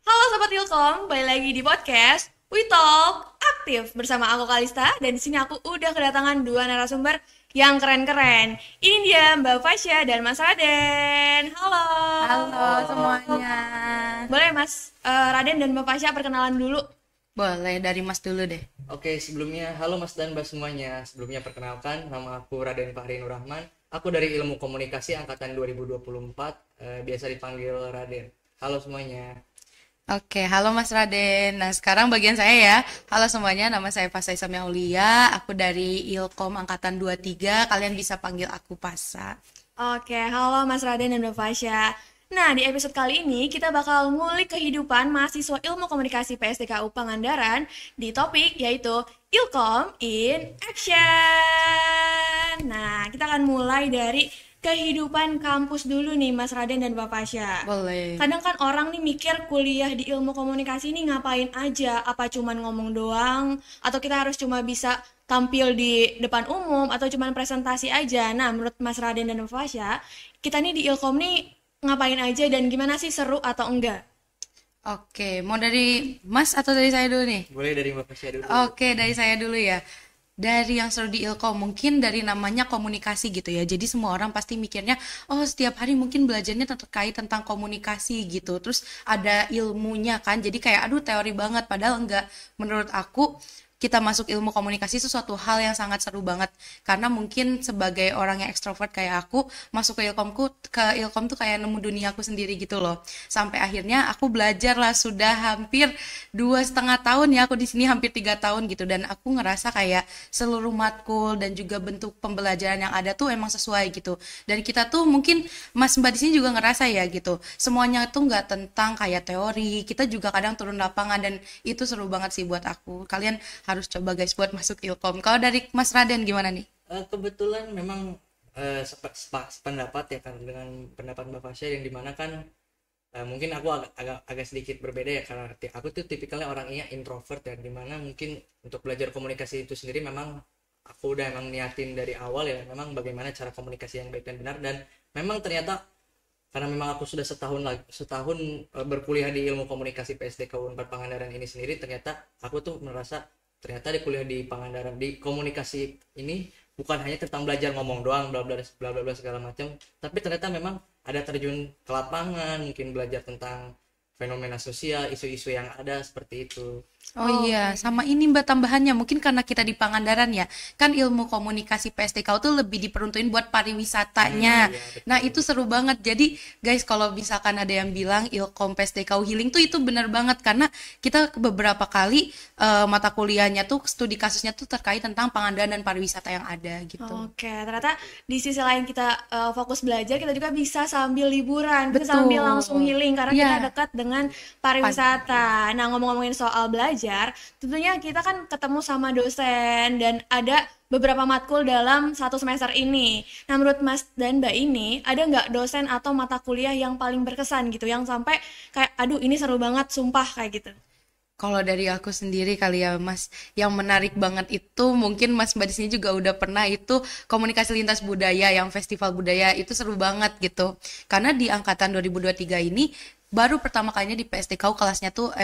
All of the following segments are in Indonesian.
Halo Sobat Ilkom, balik lagi di podcast We Talk Aktif bersama aku Kalista dan di sini aku udah kedatangan dua narasumber yang keren-keren. Ini dia Mbak Fasya dan Mas Raden. Halo. Halo semuanya. Boleh Mas Raden dan Mbak Fasya perkenalan dulu. Boleh dari Mas dulu deh. Oke, sebelumnya halo Mas dan Mbak semuanya. Sebelumnya perkenalkan, nama aku Raden Fahri Nur Rahman. Aku dari Ilmu Komunikasi angkatan 2024, biasa dipanggil Raden. Halo semuanya. Oke, halo Mas Raden. Nah, sekarang bagian saya ya. Halo semuanya, nama saya Fasa Isam Aulia. Aku dari Ilkom angkatan 23. Kalian bisa panggil aku Pasa. Oke, halo Mas Raden dan Mbak Fasya. Nah, di episode kali ini kita bakal ngulik kehidupan mahasiswa Ilmu Komunikasi PSDKU Pangandaran di topik yaitu Ilkom in Action. Nah, kita akan mulai dari kehidupan kampus dulu nih Mas Raden dan Mbak Fasya. Boleh. Kadang kan orang nih mikir kuliah di Ilmu Komunikasi ini ngapain aja? Apa cuman ngomong doang? Atau kita harus cuma bisa tampil di depan umum atau cuman presentasi aja? Nah, menurut Mas Raden dan Mbak Fasya, kita nih di Ilkom nih ngapain aja dan gimana sih, seru atau enggak? Oke, mau dari Mas atau dari saya dulu nih? Boleh dari Mbak Fasya dulu. Oke, dari saya dulu ya. Dari yang seru di Ilkom, mungkin dari namanya komunikasi gitu ya. Jadi semua orang pasti mikirnya, oh setiap hari mungkin belajarnya terkait tentang komunikasi gitu. Terus ada ilmunya kan, jadi kayak aduh teori banget. Padahal enggak, menurut aku kita masuk ilmu komunikasi itu suatu hal yang sangat seru banget. Karena mungkin sebagai orang yang ekstrovert kayak aku, masuk ke Ilkom tuh kayak nemu dunia aku sendiri gitu loh. Sampai akhirnya aku belajar lah sudah hampir 2,5 tahun ya, aku di sini hampir 3 tahun gitu, dan aku ngerasa kayak seluruh matkul dan juga bentuk pembelajaran yang ada tuh emang sesuai gitu. Dan kita tuh mungkin Mas Mbak di sini juga ngerasa ya gitu. Semuanya tuh nggak tentang kayak teori, kita juga kadang turun lapangan dan itu seru banget sih buat aku. Kalian harus coba guys buat masuk Ilkom. Kalau dari Mas Raden gimana nih? Kebetulan memang sependapat ya kan dengan pendapat Mbak Fasya, yang dimana kan mungkin aku agak sedikit berbeda ya, karena aku tuh tipikalnya orangnya introvert ya, dimana mungkin untuk belajar komunikasi itu sendiri memang aku udah emang niatin dari awal ya, memang bagaimana cara komunikasi yang baik dan benar. Dan memang ternyata karena memang aku sudah setahun berkuliah di ilmu komunikasi PSDK Unpad Pangandaran ini sendiri, ternyata aku tuh merasa ternyata di kuliah di Pangandaran di komunikasi ini bukan hanya tentang belajar ngomong doang bla bla bla bla bla segala macam, tapi ternyata memang ada terjun ke lapangan, mungkin belajar tentang fenomena sosial, isu-isu yang ada seperti itu. Oh iya, sama ini Mbak tambahannya, mungkin karena kita di Pangandaran ya, kan ilmu komunikasi PSTK tuh lebih diperuntukin buat pariwisatanya. Iya, Nah betul. itu seru banget. Jadi guys, kalau misalkan ada yang bilang ilkom PSTK healing tuh itu benar banget, karena kita beberapa kali mata kuliahnya tuh studi kasusnya tuh terkait tentang Pangandaran dan pariwisata yang ada gitu. Oke, ternyata di sisi lain kita fokus belajar, kita juga bisa sambil liburan, bisa sambil langsung Betul. healing karena kita Iya, dekat dengan pariwisata. Nah, ngomong-ngomongin soal belajar, tentunya kita kan ketemu sama dosen dan ada beberapa matkul dalam satu semester ini. Nah, menurut Mas dan Mbak ini, ada nggak dosen atau mata kuliah yang paling berkesan gitu, yang sampai kayak, aduh ini seru banget, sumpah kayak gitu? kalau dari aku sendiri kali ya Mas, yang menarik banget itu mungkin Mas Mbak di sini juga udah pernah, itu komunikasi lintas budaya yang festival budaya itu seru banget gitu. Karena di angkatan 2023 ini baru pertama kalinya di PSTKU kelasnya tuh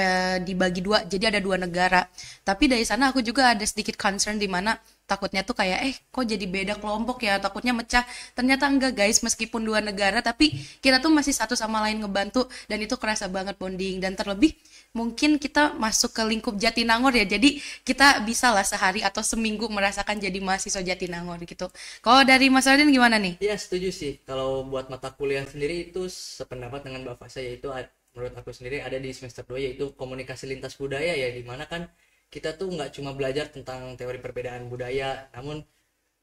dibagi dua, jadi ada 2 negara. Tapi dari sana aku juga ada sedikit concern di mana takutnya tuh kayak kok jadi beda kelompok ya, takutnya mecah. Ternyata enggak guys, meskipun 2 negara tapi kita tuh masih satu sama lain ngebantu, dan itu kerasa banget bonding. Dan terlebih mungkin kita masuk ke lingkup Jatinangor ya, jadi kita bisa lah sehari atau seminggu merasakan jadi mahasiswa Jatinangor gitu. Kalau dari Mas Raden gimana nih? Iya, setuju sih. Kalau buat mata kuliah sendiri itu sependapat dengan Mbak Fasa, yaitu menurut aku sendiri ada di semester 2, yaitu komunikasi lintas budaya ya, dimana kan kita tuh nggak cuma belajar tentang teori perbedaan budaya, namun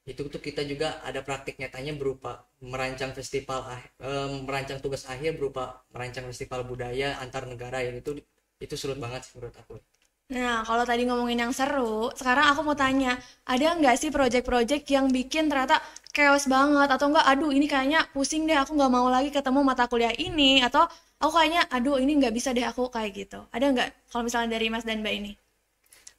itu tuh kita juga ada praktik nyatanya berupa merancang tugas akhir berupa merancang festival budaya antar negara, yang itu sulit banget sih menurut aku. Nah, kalau tadi ngomongin yang seru, sekarang aku mau tanya, ada nggak sih project-project yang bikin ternyata chaos banget, atau enggak, aduh ini kayaknya pusing deh, aku nggak mau lagi ketemu mata kuliah ini, atau aku kayaknya, aduh ini nggak bisa deh aku kayak gitu. Ada nggak kalau misalnya dari Mas dan Mbak ini?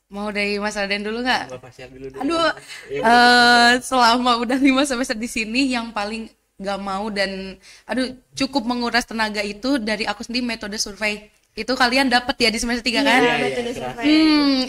Mau dari Mas Raden dulu nggak? Mbak Fasa dulu deh. Aduh, Iya, boleh. selama udah 5 semester di sini yang paling nggak mau dan aduh cukup menguras tenaga itu dari aku sendiri metode survei. Itu kalian dapat ya di semester 3 kan? Iya, Iya, betul iya, survei.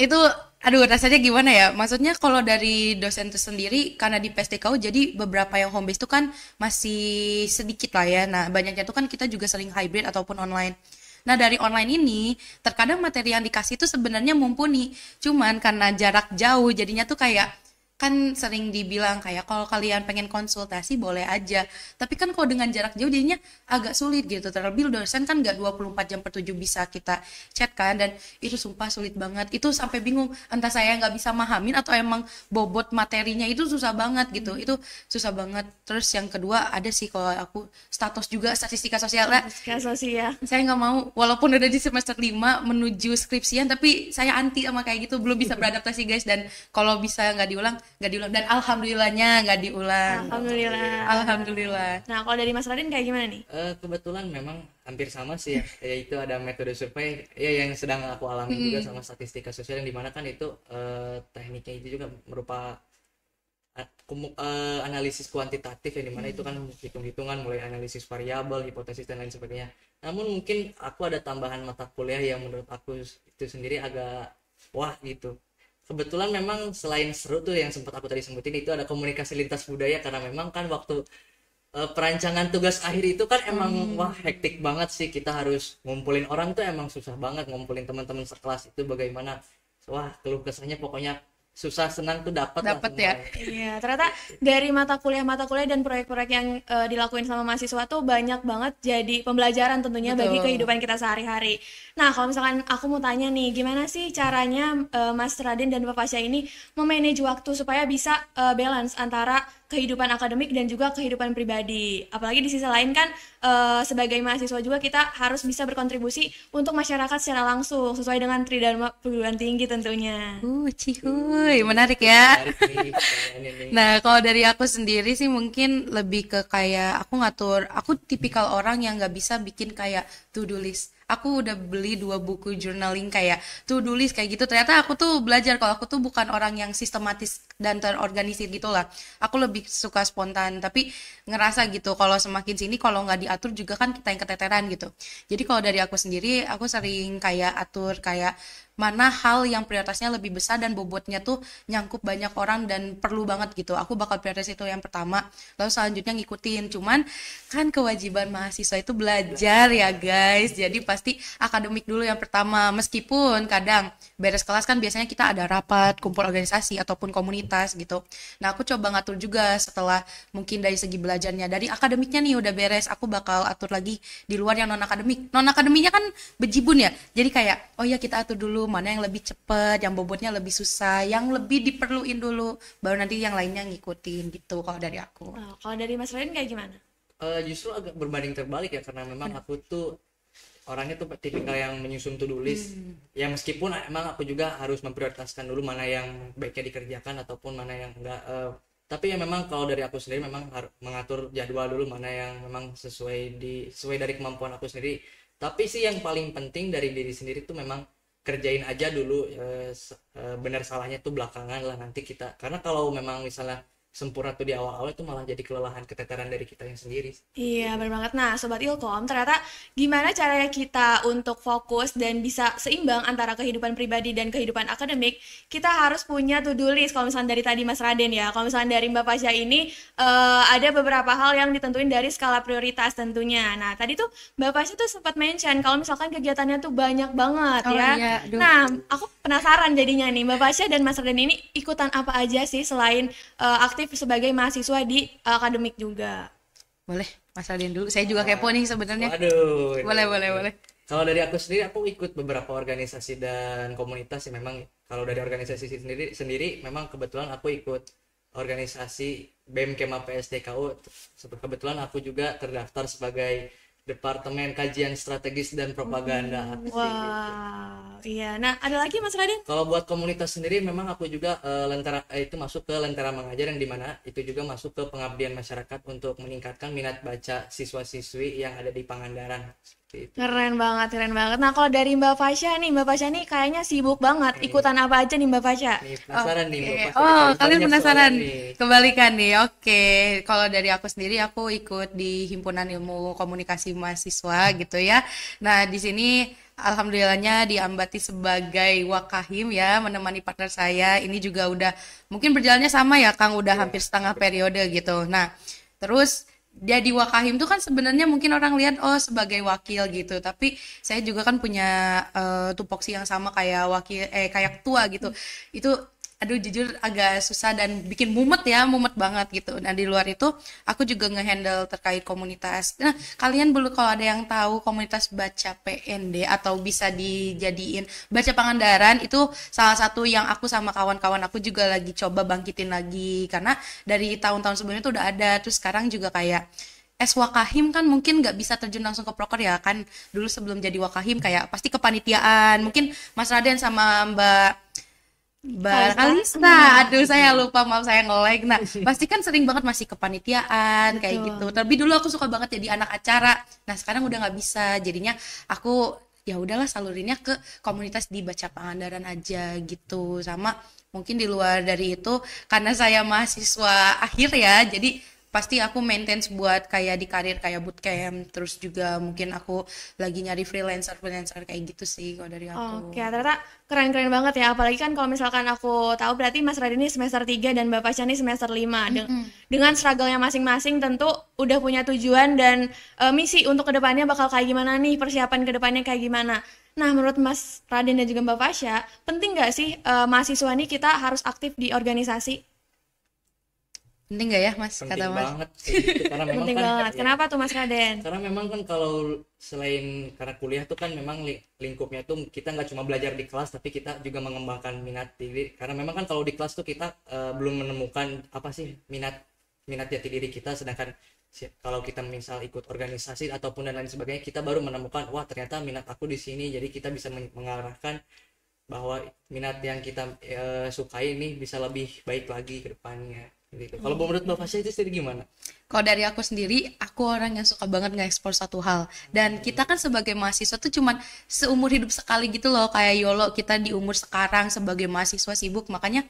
Itu aduh rasanya gimana ya? Maksudnya kalau dari dosen itu sendiri karena di PSDKU jadi beberapa yang home base itu kan masih sedikit lah ya. Nah, banyaknya itu kan kita juga sering hybrid ataupun online. Nah, dari online ini terkadang materi yang dikasih itu sebenarnya mumpuni. Cuman karena jarak jauh jadinya tuh kayak kan sering dibilang kayak kalau kalian pengen konsultasi boleh aja. Tapi kan kalau dengan jarak jauh jadinya agak sulit gitu. Terlebih dosen kan nggak 24 jam per 7 bisa kita chat kan dan itu sumpah sulit banget. Itu sampai bingung entah saya nggak bisa mahamin atau emang bobot materinya itu susah banget gitu. Itu susah banget. Terus yang kedua ada sih kalau aku status juga statistika sosial lah. Kayak sosial. Saya nggak mau walaupun udah di semester 5 menuju skripsian tapi saya anti sama kayak gitu belum bisa beradaptasi guys dan kalau bisa nggak diulang dan alhamdulillahnya nggak diulang. Alhamdulillah. Nah, kalau dari Mas Radin kayak gimana nih? Kebetulan memang hampir sama sih ya, yaitu ada metode survei ya yang sedang aku alami juga sama statistika sosial yang dimana kan itu tekniknya itu juga berupa analisis kuantitatif yang dimana itu kan hitung-hitungan mulai analisis variabel, hipotesis dan lain sebagainya. Namun mungkin aku ada tambahan mata kuliah yang menurut aku itu sendiri agak wah gitu. Kebetulan memang selain seru tuh yang sempat aku tadi sebutin itu ada komunikasi lintas budaya karena memang kan waktu perancangan tugas akhir itu kan emang wah hektik banget sih, kita harus ngumpulin orang tuh emang susah banget, ngumpulin teman-teman sekelas itu bagaimana, wah keluh kesahnya pokoknya susah senang tuh dapat ya. Iya, ternyata dari mata kuliah dan proyek-proyek yang dilakuin sama mahasiswa tuh banyak banget jadi pembelajaran tentunya bagi kehidupan kita sehari-hari. Nah, kalau misalkan aku mau tanya nih, gimana sih caranya Mas Radin dan Mbak Fasya ini memanage waktu supaya bisa balance antara kehidupan akademik dan juga kehidupan pribadi. Apalagi di sisi lain kan sebagai mahasiswa juga kita harus bisa berkontribusi untuk masyarakat secara langsung sesuai dengan tridharma perguruan tinggi tentunya. Cihuy, menarik ya. Menarik nih, pertanyaannya nih. Nah, kalau dari aku sendiri sih mungkin lebih ke kayak aku tipikal orang yang nggak bisa bikin kayak to-do list. Aku udah beli 2 buku journaling kayak to-do list kayak gitu. Ternyata aku tuh belajar kalau aku tuh bukan orang yang sistematis dan terorganisir gitu lah. Aku lebih suka spontan, tapi ngerasa gitu kalau semakin sini kalau nggak diatur juga kan kita yang keteteran gitu. Jadi kalau dari aku sendiri, aku sering kayak atur kayak mana hal yang prioritasnya lebih besar dan bobotnya tuh nyangkup banyak orang dan perlu banget gitu. Aku bakal prioritas itu yang pertama, lalu selanjutnya ngikutin. Cuman kan kewajiban mahasiswa itu belajar ya guys. Jadi pasti akademik dulu yang pertama. Meskipun kadang beres kelas kan biasanya kita ada rapat, kumpul organisasi ataupun komunitas gitu. Nah, aku coba ngatur juga setelah mungkin dari segi belajarnya. Dari akademiknya nih udah beres, aku bakal atur lagi di luar yang non akademik. Non akademiknya kan bejibun ya. Jadi kayak oh ya kita atur dulu mana yang lebih cepet, yang bobotnya lebih susah, yang lebih diperluin dulu, baru nanti yang lainnya ngikutin gitu kalau dari aku. Nah, kalau dari Mas Radin kayak gimana? Justru agak berbanding terbalik ya karena memang aku tuh orangnya tuh tipikal yang menyusun to-do list. Ya meskipun emang aku juga harus memprioritaskan dulu mana yang baiknya dikerjakan ataupun mana yang enggak. Tapi ya memang kalau dari aku sendiri memang harus mengatur jadwal dulu mana yang memang sesuai dari kemampuan aku sendiri. Tapi sih yang paling penting dari diri sendiri tuh memang kerjain aja dulu, benar salahnya tuh belakangan lah nanti kita. Karena kalau memang misalnya sempurna tuh di awal-awal itu malah jadi kelelahan keteteran dari kita yang sendiri. Iya, benar banget. Nah, Sobat Ilkom, ternyata gimana caranya kita untuk fokus dan bisa seimbang antara kehidupan pribadi dan kehidupan akademik, kita harus punya to-do list. Kalau misalnya dari tadi Mas Raden ya, kalau misalnya dari Mbak Fasya ini ada beberapa hal yang ditentuin dari skala prioritas tentunya. Nah, tadi tuh Mbak Fasya tuh sempat mention kalau misalkan kegiatannya tuh banyak banget ya. Iya, Nah, aku penasaran jadinya nih, Mbak Fasya dan Mas Raden ini ikutan apa aja sih selain aktif sebagai mahasiswa di akademik juga? Boleh, Mas Radin dulu. Saya juga kepo nih sebenarnya. Waduh. Boleh. Kalau dari aku sendiri, aku ikut beberapa organisasi dan komunitas sih. Memang kalau dari organisasi sendiri memang kebetulan aku ikut organisasi BEM Kema PSDKU. Kebetulan aku juga terdaftar sebagai Departemen Kajian Strategis dan Propaganda. Wah, iya. Nah, ada lagi Mas Raden? Kalau buat komunitas sendiri memang aku juga itu masuk ke Lentera Mengajar yang dimana itu juga masuk ke pengabdian masyarakat untuk meningkatkan minat baca siswa-siswi yang ada di Pangandaran. Keren banget, keren banget. Nah, kalau dari Mbak Fasya nih kayaknya sibuk banget. Ikutan apa aja nih Mbak Fasya? Nih, penasaran nih Mbak Oke. Fasya, Oh, dikali kalian banyak penasaran? soalnya nih. Kebalikan nih. Oke. Kalau dari aku sendiri, aku ikut di Himpunan Ilmu Komunikasi Mahasiswa gitu ya. Nah, di sini alhamdulillahnya diambati sebagai wakahim ya, menemani partner saya. Ini juga udah mungkin berjalannya sama ya, Kang, udah hampir setengah periode gitu. Nah, terus jadi wakahim tuh kan sebenarnya mungkin orang lihat oh sebagai wakil gitu, tapi saya juga kan punya tupoksi yang sama kayak wakil kayak ketua gitu. Itu aduh jujur agak susah dan bikin mumet banget gitu. Nah, di luar itu aku juga ngehandle terkait komunitas. Nah, kalian belum kalau ada yang tahu komunitas baca PND atau bisa dijadiin baca Pangandaran itu salah satu yang aku sama kawan-kawan aku juga lagi coba bangkitin lagi karena dari tahun-tahun sebelumnya tuh udah ada. Terus sekarang juga kayak Wakahim kan mungkin nggak bisa terjun langsung ke proker ya kan dulu sebelum jadi Wakahim kayak pasti kepanitiaan mungkin Mas Raden sama Mbak Kalista, aduh saya lupa maaf saya nge-lag. Nah, pasti kan sering banget masih kepanitiaan kayak gitu. Tapi dulu aku suka banget jadi anak acara. Nah, sekarang udah nggak bisa. Jadinya aku ya udahlah salurinnya ke komunitas di Baca Pangandaran aja gitu. Sama mungkin di luar dari itu karena saya mahasiswa akhir ya. Jadi pasti aku maintain buat kayak di karir kayak bootcamp terus juga mungkin aku lagi nyari freelancer kayak gitu sih kalau dari aku. Oke, ternyata keren-keren banget ya. Apalagi kan kalau misalkan aku tahu berarti Mas Radin ini semester 3 dan Mbak Fasya ini semester 5. Dengan struggle-nya masing-masing tentu udah punya tujuan dan misi untuk kedepannya bakal kayak gimana nih, persiapan kedepannya kayak gimana. Nah, menurut Mas Radin dan juga Mbak Fasya, penting nggak sih mahasiswa ini kita harus aktif di organisasi? Penting nggak ya Mas Penting kata Mas? banget sih gitu. Karena memang Penting kan banget. ya, Kenapa tuh Mas Raden? karena memang kan kalau selain karena kuliah tuh kan memang lingkupnya tuh kita nggak cuma belajar di kelas tapi kita juga mengembangkan minat diri karena memang kan kalau di kelas tuh kita belum menemukan apa sih minat jati diri kita, sedangkan kalau kita misal ikut organisasi ataupun dan lain sebagainya kita baru menemukan wah ternyata minat aku di sini, jadi kita bisa mengarahkan bahwa minat yang kita sukai ini bisa lebih baik lagi ke depannya gitu. Kalau menurut Mbak Fasya itu sendiri gimana? Kalau dari aku sendiri, aku orang yang suka banget nge-explore satu hal. Dan kita kan sebagai mahasiswa tuh cuman seumur hidup sekali gitu loh. Kayak YOLO kita di umur sekarang sebagai mahasiswa sibuk. Makanya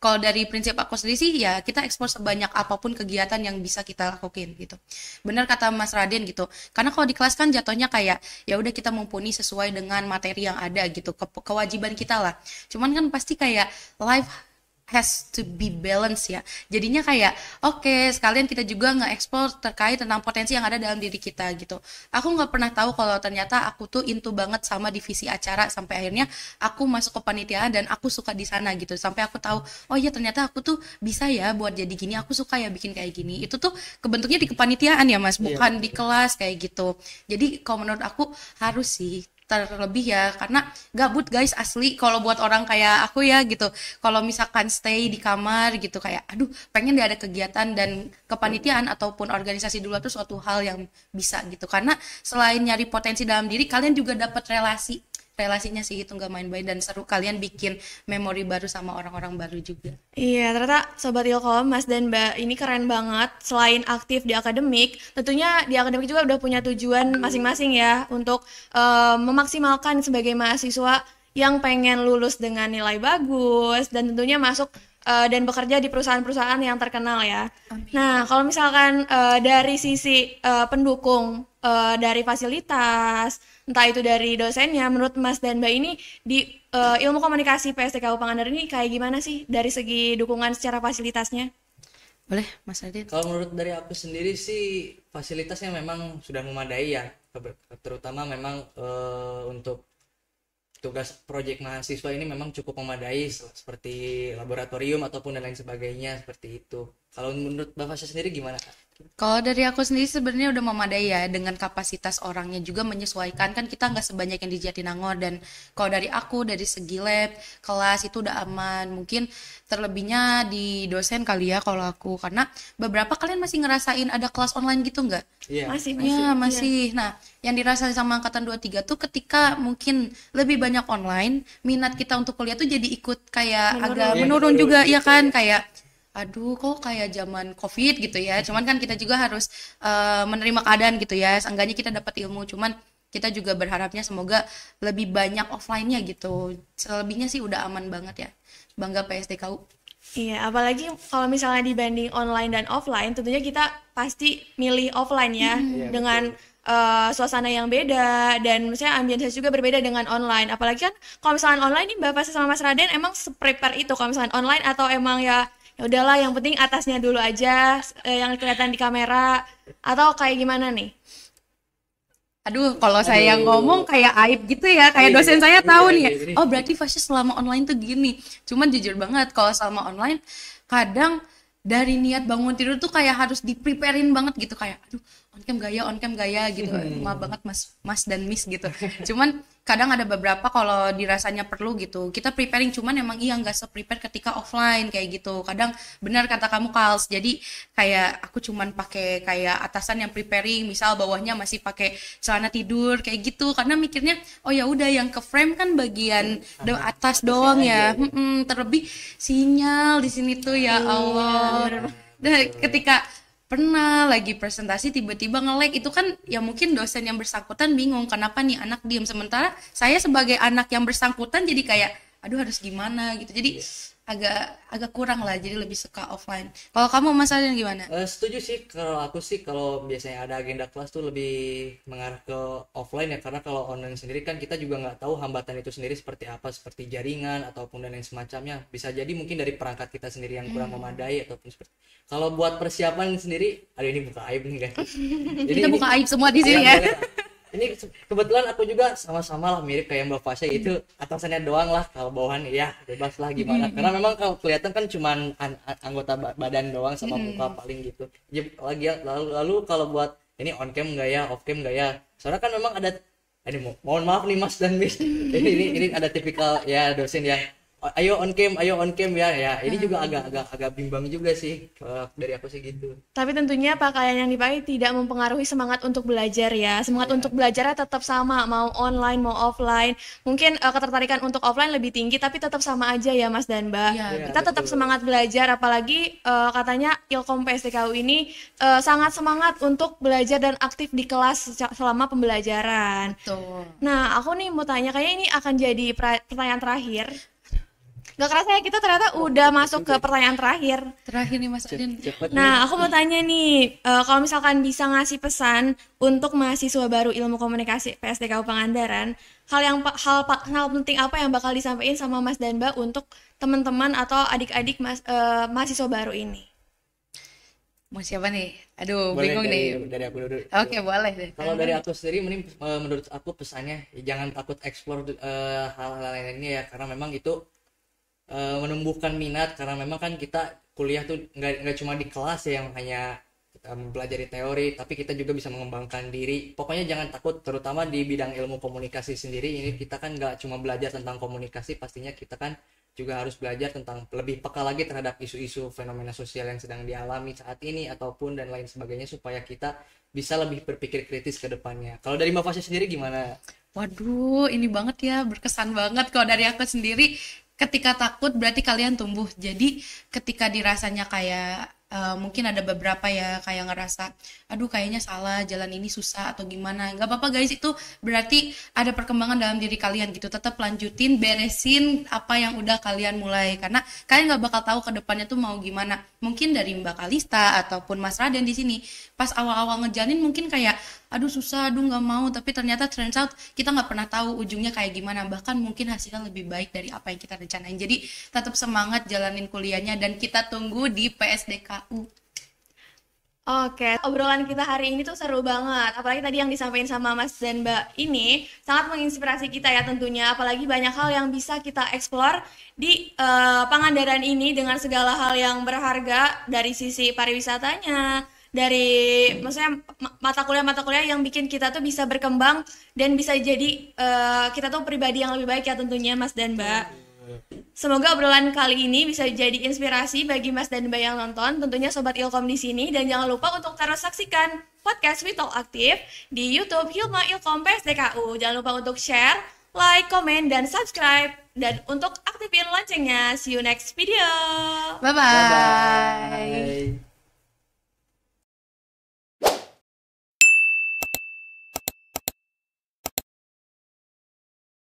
kalau dari prinsip aku sendiri sih ya kita ekspor sebanyak apapun kegiatan yang bisa kita lakuin gitu. Benar kata Mas Raden gitu. Karena kalau di kelas kan jatuhnya kayak ya udah kita mumpuni sesuai dengan materi yang ada gitu. Kewajiban kita lah. Cuman kan pasti kayak life has to be balanced ya. Jadinya kayak oke, sekalian kita juga nge-explore terkait tentang potensi yang ada dalam diri kita gitu. Aku nggak pernah tahu kalau ternyata aku tuh into banget sama divisi acara sampai akhirnya aku masuk ke panitiaan dan aku suka di sana gitu. Sampai aku tahu, oh iya ternyata aku tuh bisa ya buat jadi gini. Aku suka ya bikin kayak gini. Itu tuh kebentuknya di kepanitiaan ya Mas, bukan di kelas kayak gitu. Jadi kalau menurut aku harus sih terlebih ya karena gabut guys asli kalau buat orang kayak aku ya gitu kalau misalkan stay di kamar gitu kayak aduh pengen deh ada kegiatan dan kepanitiaan ataupun organisasi dulu tuh suatu hal yang bisa gitu karena selain nyari potensi dalam diri kalian juga dapat relasinya sih itu nggak main-main dan seru kalian bikin memori baru sama orang-orang baru juga. Iya, ternyata Sobat Ilkom, Mas dan Mbak ini keren banget. Selain aktif di akademik, tentunya di akademik juga udah punya tujuan masing-masing ya untuk memaksimalkan sebagai mahasiswa yang pengen lulus dengan nilai bagus dan tentunya masuk dan bekerja di perusahaan-perusahaan yang terkenal ya. Nah, kalau misalkan dari sisi pendukung dari fasilitas, entah itu dari dosennya, menurut Mas dan Mbak ini di ilmu komunikasi PSTKU Pangandaran ini kayak gimana sih dari segi dukungan secara fasilitasnya? Boleh Mas Adit? Kalau menurut dari aku sendiri sih fasilitasnya memang sudah memadai ya, terutama memang untuk tugas proyek mahasiswa ini memang cukup memadai seperti laboratorium ataupun dan lain sebagainya seperti itu. Kalau menurut Mbak Fasya sendiri gimana? Kalau dari aku sendiri sebenarnya udah memadai ya dengan kapasitas orangnya juga menyesuaikan kan kita nggak sebanyak yang di Jatinangor dan kalau dari aku dari segi lab kelas itu udah aman mungkin terlebihnya di dosen kali ya kalau aku karena beberapa kalian masih ngerasain ada kelas online gitu nggak? Iya. Masih. Ya masih. Nah yang dirasain sama angkatan 23 tuh ketika mungkin lebih banyak online minat kita untuk kuliah tuh jadi ikut kayak agak menurun juga ya kan kayak aduh kok kayak zaman COVID gitu ya cuman kan kita juga harus menerima keadaan gitu ya seenggaknya kita dapat ilmu cuman kita juga berharapnya semoga lebih banyak offline-nya gitu. Selebihnya sih udah aman banget ya. Bangga PSDKU. Iya, apalagi kalau misalnya dibanding online dan offline, tentunya kita pasti milih offline ya, Iya, dengan betul. suasana yang beda dan misalnya ambience juga berbeda dengan online. Apalagi kan kalau misalnya online nih Mbak Fasi sama Mas Raden emang se-prepare itu kalau misalnya online atau emang ya udahlah yang penting atasnya dulu aja yang kelihatan di kamera atau kayak gimana nih? Aduh, kalau saya Aduh. ngomong kayak aib gitu ya, kayak Iya, dosen saya iya, tahu nih iya, ya. iya. Oh, berarti Fasya selama online tuh gini. Cuman jujur banget, kalau selama online, kadang dari niat bangun tidur tuh kayak harus di-preparein banget gitu. Kayak, aduh, on cam gaya gitu. Maaf banget mas dan miss gitu. Cuman kadang ada beberapa kalau dirasanya perlu gitu. Kita preparing, cuman emang iya nggak se-prepare ketika offline kayak gitu. Kadang benar kata kamu Kals, jadi kayak aku cuman pakai kayak atasan yang preparing, misal bawahnya masih pakai celana tidur kayak gitu, karena mikirnya oh ya udah yang ke frame kan bagian atas doang ya. Terlebih sinyal di sini tuh ya Allah. Nah, ketika pernah lagi presentasi tiba-tiba nge-lag itu kan ya mungkin dosen yang bersangkutan bingung kenapa nih anak diem, sementara saya sebagai anak yang bersangkutan jadi kayak aduh harus gimana gitu, jadi agak kurang lah, jadi lebih suka offline. Kalau kamu Mas Adin gimana? Setuju sih, kalau aku sih kalau biasanya ada agenda kelas tuh lebih mengarah ke offline ya, karena kalau online sendiri kan kita juga nggak tahu hambatan itu sendiri seperti apa, seperti jaringan ataupun dan lain semacamnya. Bisa jadi mungkin dari perangkat kita sendiri yang kurang memadai ataupun seperti. Kalau buat persiapan sendiri, aduh ini buka aib nih kan. Jadi Kita ini buka aib semua di sini ya. ini kebetulan aku juga sama-sama lah mirip kayak Mbak Fasya, itu atasannya doang lah, kalau bawahan ya bebas lah gimana, karena memang kalau kelihatan kan cuman anggota badan doang sama muka paling gitu. Lalu kalau buat ini on cam nggak ya, off cam nggak ya, soalnya kan memang ada ini mohon maaf nih Mas dan Miss, ini ada tipikal ya dosen yang ayo on cam ya ini juga agak bimbang juga sih, dari aku sih gitu. Tapi tentunya pakaian yang dipakai tidak mempengaruhi semangat untuk belajar ya. Semangat untuk belajarnya tetap sama, mau online mau offline. Mungkin ketertarikan untuk offline lebih tinggi, tapi tetap sama aja ya Mas dan Mbak. Iya, Kita tetap betul. semangat belajar, apalagi katanya Ilkom PSDKU ini sangat semangat untuk belajar dan aktif di kelas selama pembelajaran. Tuh. Nah, aku nih mau tanya, kayaknya ini akan jadi pertanyaan terakhir. Gak kerasa ya kita ternyata udah masuk ke pertanyaan terakhir. Terakhir nih Mas Adin. Cepet Nah, aku mau tanya nih, kalau misalkan bisa ngasih pesan untuk mahasiswa baru Ilmu Komunikasi PSDKU Pangandaran, hal penting apa yang bakal disampaikan sama Mas dan Mbak untuk teman-teman atau adik-adik mahasiswa baru ini? Mau siapa nih? Aduh, boleh bingung nih. dari aku dulu. Oke, boleh deh. Kalau dari aku sendiri, menurut aku pesannya ya jangan takut explore hal-hal lainnya ya, karena memang itu menumbuhkan minat, karena memang kan kita kuliah tuh nggak cuma di kelas ya yang hanya mempelajari teori, tapi kita juga bisa mengembangkan diri. Pokoknya jangan takut, terutama di bidang ilmu komunikasi sendiri ini kita kan nggak cuma belajar tentang komunikasi, pastinya kita kan juga harus belajar tentang lebih peka lagi terhadap isu-isu fenomena sosial yang sedang dialami saat ini ataupun dan lain sebagainya, supaya kita bisa lebih berpikir kritis ke depannya. Kalau dari Mbak Fasya sendiri gimana? Waduh, ini banget ya, berkesan banget. Kalau dari aku sendiri, ketika takut berarti kalian tumbuh. Jadi ketika dirasanya kayak mungkin ada beberapa ya kayak ngerasa, aduh kayaknya salah, jalan ini susah atau gimana. Gak apa-apa guys, itu berarti ada perkembangan dalam diri kalian gitu. Tetap lanjutin, beresin apa yang udah kalian mulai. Karena kalian gak bakal tahu ke depannya tuh mau gimana. Mungkin dari Mbak Kalista ataupun Mas Raden di sini, pas awal-awal ngejalanin mungkin kayak, aduh susah, aduh nggak mau, tapi ternyata turns out kita nggak pernah tahu ujungnya kayak gimana, bahkan mungkin hasilnya lebih baik dari apa yang kita rencanain. Jadi tetap semangat jalanin kuliahnya dan kita tunggu di PSDKU. Oke, obrolan kita hari ini tuh seru banget. Apalagi tadi yang disampaikan sama Mas dan Mbak ini sangat menginspirasi kita ya tentunya. Apalagi banyak hal yang bisa kita explore di Pangandaran ini dengan segala hal yang berharga dari sisi pariwisatanya, dari maksudnya mata kuliah yang bikin kita tuh bisa berkembang dan bisa jadi kita tuh pribadi yang lebih baik ya tentunya Mas dan Mbak. Semoga obrolan kali ini bisa jadi inspirasi bagi Mas dan Mbak yang nonton, tentunya Sobat Ilkom di sini, dan jangan lupa untuk terus saksikan podcast We Talk Aktif di YouTube Hilma Ilkom PSDKU. Jangan lupa untuk share, like, komen, dan subscribe, dan untuk aktifin loncengnya. See you next video. Bye-bye. Bye.